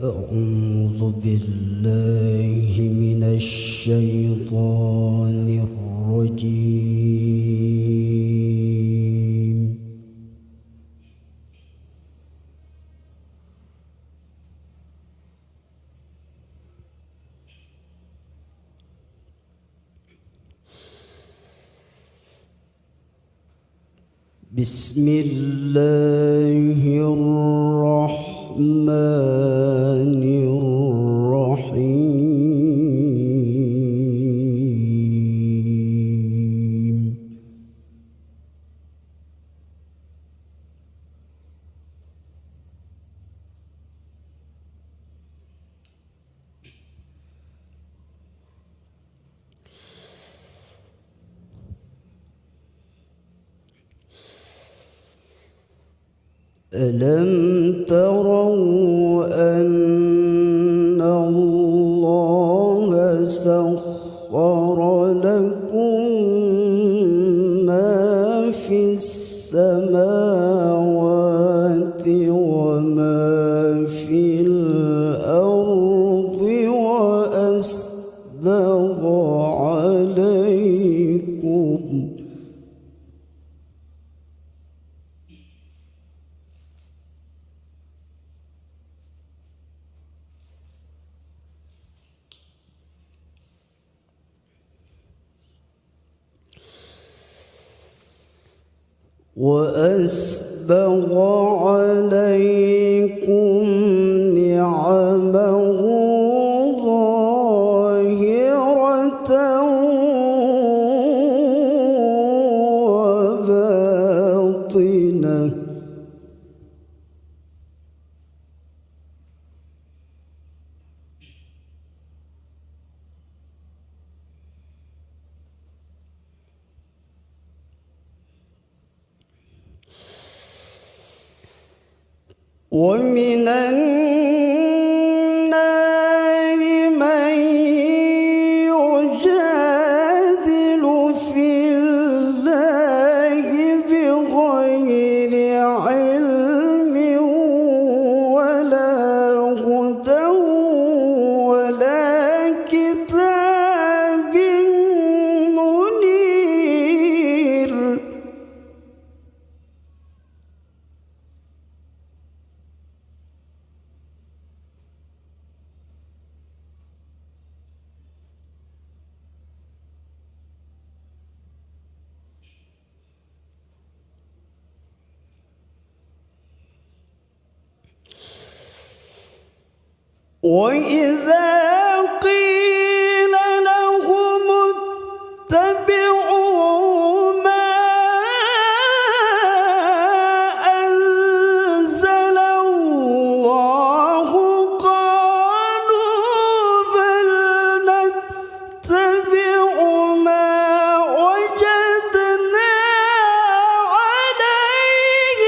أعوذ بالله من الشيطان الرجيم. بسم الله الرحمن الرحيم. ألم تروا أن الله سخر لكم ما في السماوات وما في الأرض وأسبغ عليكم نعمه ظاهرة وباطنة. ومن النار من يجادل في الله بغير علم ولا هدى ولا كتاب منير. وإذا قيل لهم اتبعوا ما أنزل الله قالوا بل نتبع ما وجدنا عليه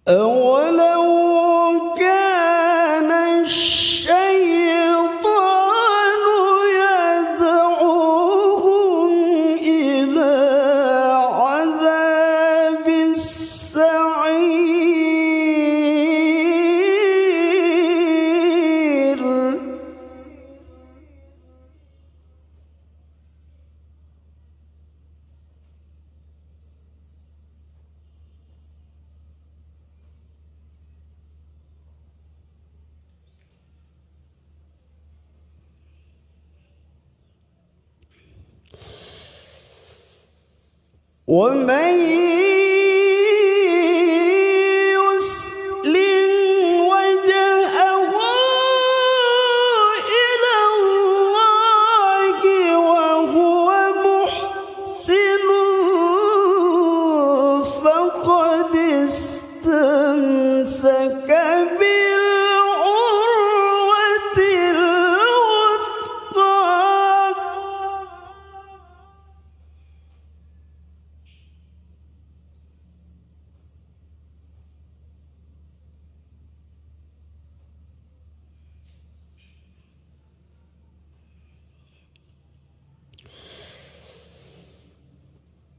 أولو كان الشيطان يدعوهم إلى عذاب السعير. ومن يسلم وجهه إلى الله وهو محسن فقد استمسك بالعروة الوثقى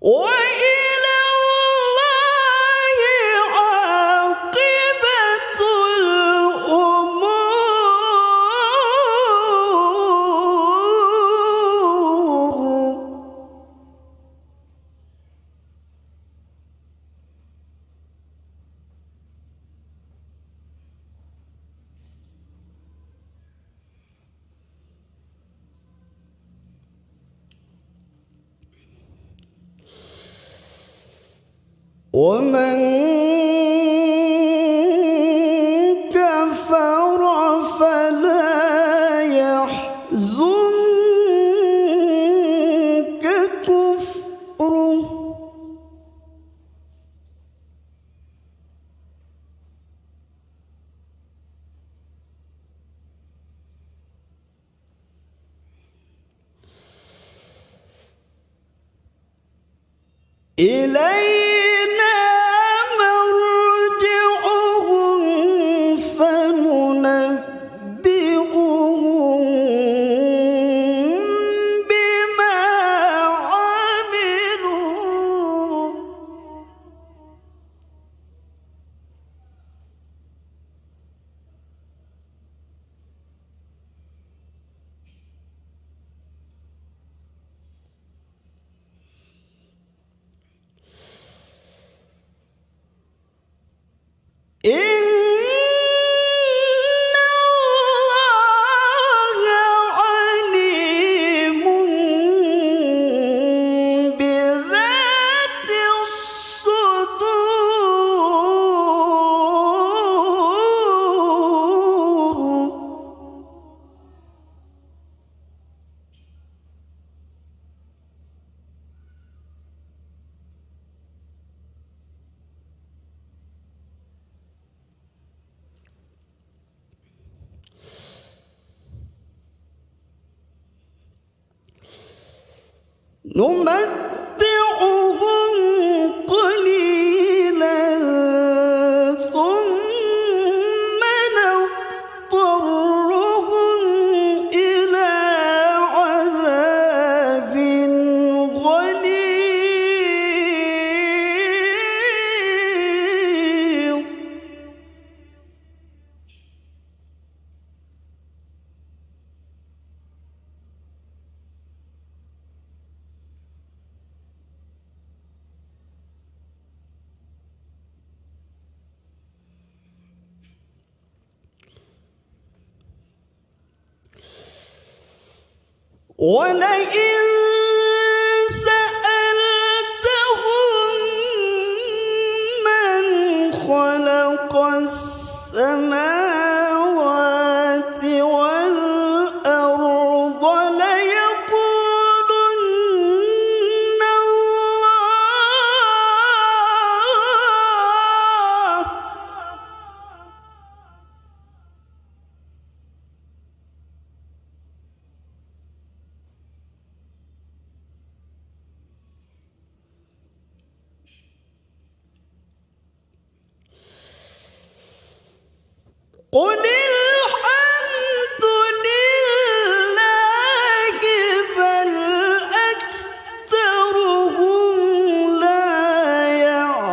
وإلى الله عاقبة الأمور. ومن كفر فلا يحزنك كفره إلينا مرجعهم فننبئهم بما عملوا. إن الله عليم بذات الصدور. نمتعهم قليلا ثم نضطرهم إلى عذاب غليظ. ولئن سألتهم من خلق السماوات والأرض ليقولن الله. قل الحمد لله بل أكثرهم لا يعلمون.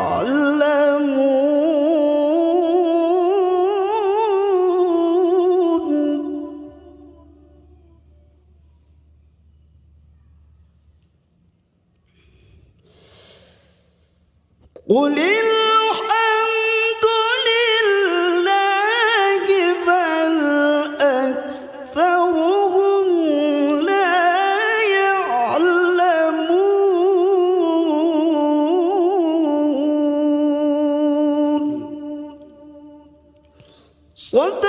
قل الحمد لله بل أكثرهم لا يعلمون. صدق